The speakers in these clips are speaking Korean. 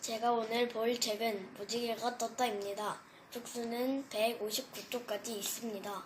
제가 오늘 볼 책은 무지개가 떴다입니다. 쪽수는 159쪽까지 있습니다.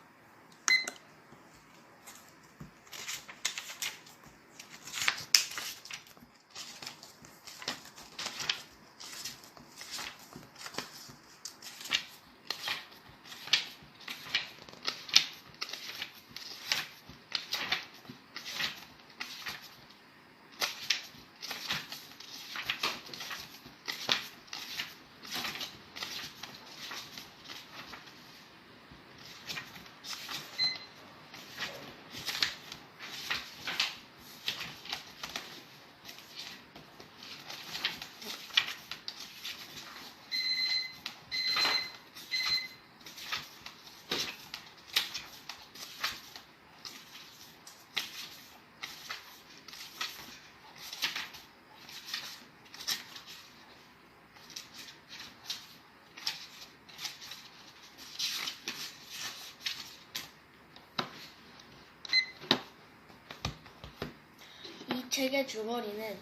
이 책의 줄거리는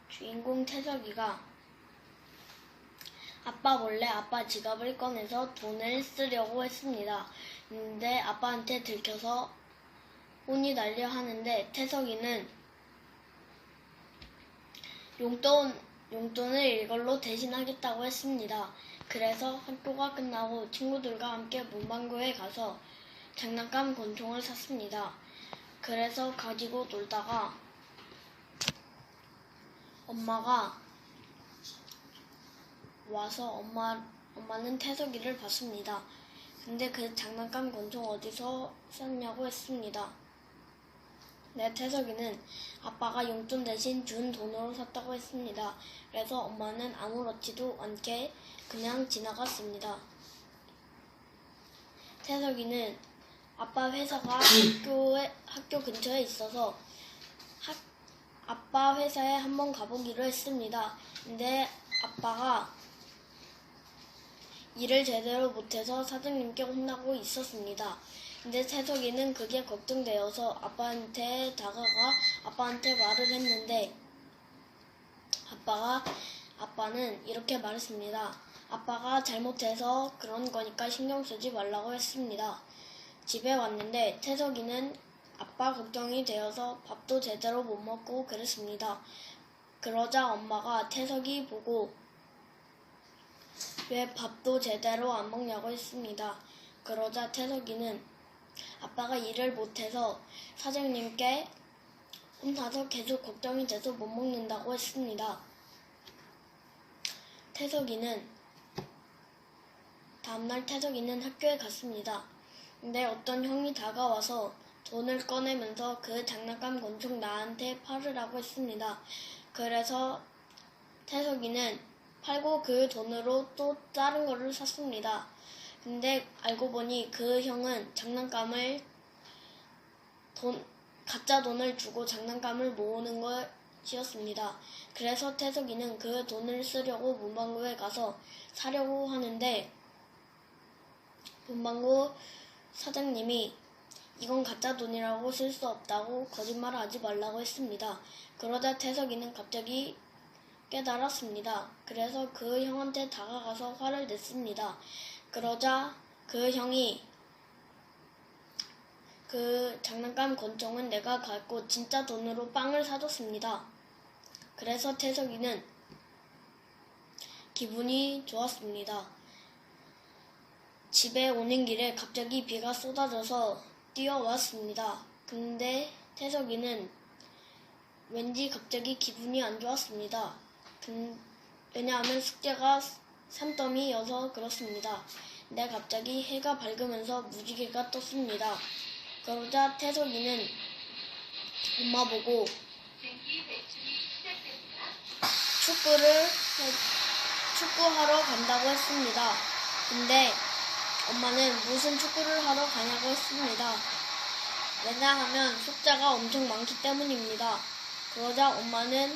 주인공 태석이가 아빠 몰래 아빠 지갑을 꺼내서 돈을 쓰려고 했습니다. 근데 아빠한테 들켜서 혼이 날려 하는데 태석이는 용돈을 이걸로 대신하겠다고 했습니다. 그래서 학교가 끝나고 친구들과 함께 문방구에 가서 장난감 권총을 샀습니다. 그래서 가지고 놀다가 엄마가 와서 엄마는 태석이를 봤습니다. 근데 그 장난감 권총 어디서 샀냐고 했습니다. 태석이는 아빠가 용돈 대신 준 돈으로 샀다고 했습니다. 그래서 엄마는 아무렇지도 않게 그냥 지나갔습니다. 태석이는 아빠 회사가 학교 근처에 있어서 아빠 회사에 한번 가보기로 했습니다. 근데 아빠가 일을 제대로 못해서 사장님께 혼나고 있었습니다. 근데 태석이는 그게 걱정되어서 아빠한테 다가가 아빠한테 말을 했는데 아빠는 이렇게 말했습니다. 아빠가 잘못해서 그런 거니까 신경 쓰지 말라고 했습니다. 집에 왔는데 태석이는 아빠 걱정이 되어서 밥도 제대로 못 먹고 그랬습니다. 그러자 엄마가 태석이 보고 왜 밥도 제대로 안 먹냐고 했습니다. 그러자 태석이는 아빠가 일을 못해서 사장님께 혼나서 계속 걱정이 돼서 못 먹는다고 했습니다. 다음날 태석이는 학교에 갔습니다. 근데 어떤 형이 다가와서 돈을 꺼내면서 그 장난감 권총 나한테 팔으라고 했습니다. 그래서 태석이는 팔고 그 돈으로 또 다른 거를 샀습니다. 근데 알고 보니 그 형은 가짜 돈을 주고 장난감을 모으는 것이었습니다. 그래서 태석이는 그 돈을 쓰려고 문방구에 가서 사려고 하는데 문방구 사장님이 이건 가짜 돈이라고 쓸 수 없다고 거짓말을 하지 말라고 했습니다. 그러자 태석이는 갑자기 깨달았습니다. 그래서 그 형한테 다가가서 화를 냈습니다. 그러자 그 형이 그 장난감 권총은 내가 갖고 진짜 돈으로 빵을 사줬습니다. 그래서 태석이는 기분이 좋았습니다. 집에 오는 길에 갑자기 비가 쏟아져서 뛰어왔습니다. 근데 태석이는 왠지 갑자기 기분이 안 좋았습니다. 왜냐하면 숙제가 산더미여서 그렇습니다. 근데 갑자기 해가 밝으면서 무지개가 떴습니다. 그러자 태석이는 엄마 보고 축구하러 간다고 했습니다. 근데 엄마는 무슨 축구를 하러 가냐고 했습니다. 왜냐하면 숙제가 엄청 많기 때문입니다. 그러자 엄마는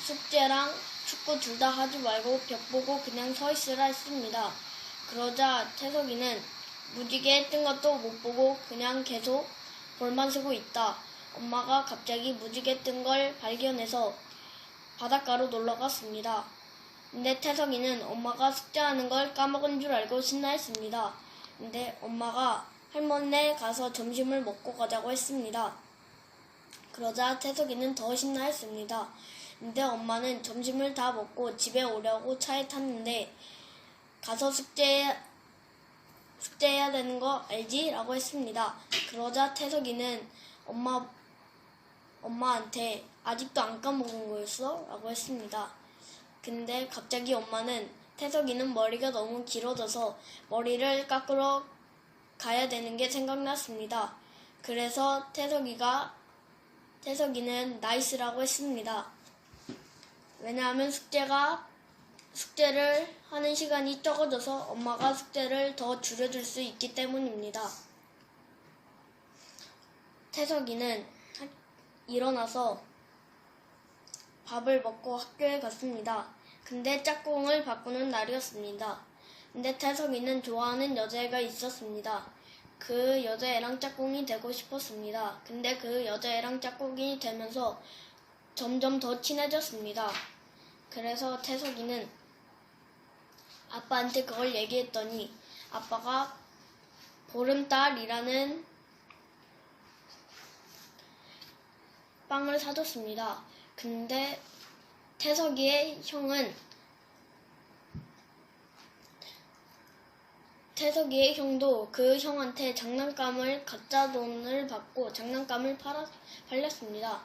숙제랑 축구 둘 다 하지 말고 벽 보고 그냥 서 있으라 했습니다. 그러자 태석이는 무지개 뜬 것도 못 보고 그냥 계속 볼만 쓰고 있다. 엄마가 갑자기 무지개 뜬 걸 발견해서 바닷가로 놀러 갔습니다. 근데 태석이는 엄마가 숙제하는 걸 까먹은 줄 알고 신나했습니다. 근데 엄마가 할머니네 가서 점심을 먹고 가자고 했습니다. 그러자 태석이는 더 신나했습니다. 근데 엄마는 점심을 다 먹고 집에 오려고 차에 탔는데 가서 숙제해야 되는 거 알지? 라고 했습니다. 그러자 태석이는 엄마한테 아직도 안 까먹은 거였어? 라고 했습니다. 근데 갑자기 엄마는 태석이는 머리가 너무 길어져서 머리를 깎으러 가야 되는 게 생각났습니다. 그래서 태석이는 나이스라고 했습니다. 왜냐하면 숙제를 하는 시간이 적어져서 엄마가 숙제를 더 줄여줄 수 있기 때문입니다. 태석이는 일어나서 밥을 먹고 학교에 갔습니다. 근데 짝꿍을 바꾸는 날이었습니다. 근데 태석이는 좋아하는 여자애가 있었습니다. 그 여자애랑 짝꿍이 되고 싶었습니다. 근데 그 여자애랑 짝꿍이 되면서 점점 더 친해졌습니다. 그래서 태석이는 아빠한테 그걸 얘기했더니 아빠가 보름달이라는 빵을 사줬습니다. 근데 태석이의 형도 그 형한테 장난감을 가짜 돈을 받고 장난감을 팔렸습니다.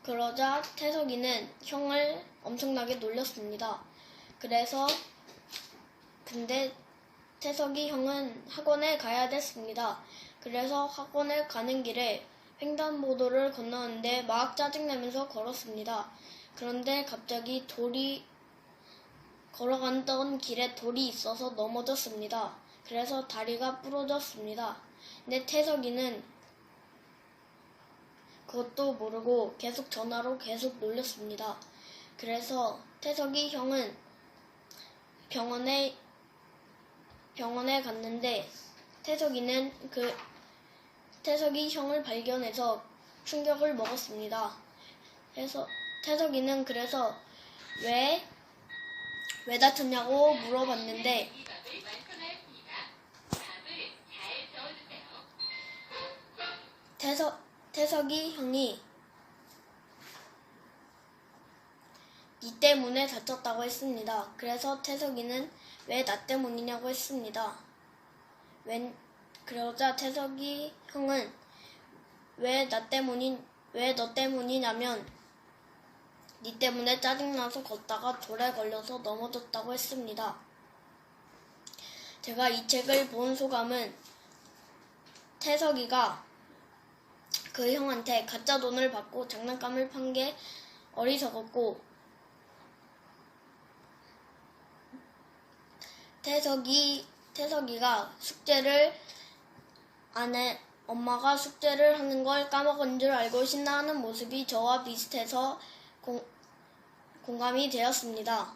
그러자 태석이는 형을 엄청나게 놀렸습니다. 근데 태석이 형은 학원에 가야 됐습니다. 그래서 학원에 가는 길에 횡단보도를 건너는데 막 짜증내면서 걸었습니다. 그런데 갑자기 걸어가던 길에 돌이 있어서 넘어졌습니다. 그래서 다리가 부러졌습니다. 근데 태석이는 그것도 모르고 계속 전화로 계속 놀렸습니다. 그래서 태석이 형은 병원에 갔는데 태석이 형을 발견해서 충격을 먹었습니다. 태석이는 그래서 왜 다쳤냐고 물어봤는데 태석이 형이 니 때문에 다쳤다고 했습니다. 그래서 태석이는 왜 나 때문이냐고 했습니다. 그러자 태석이 형은 왜 너 때문이냐면 니 때문에 짜증나서 걷다가 돌에 걸려서 넘어졌다고 했습니다. 제가 이 책을 본 소감은 태석이가 그 형한테 가짜 돈을 받고 장난감을 판 게 어리석었고 태석이가 엄마가 숙제를 하는 걸 까먹은 줄 알고 신나하는 모습이 저와 비슷해서 공감이 되었습니다.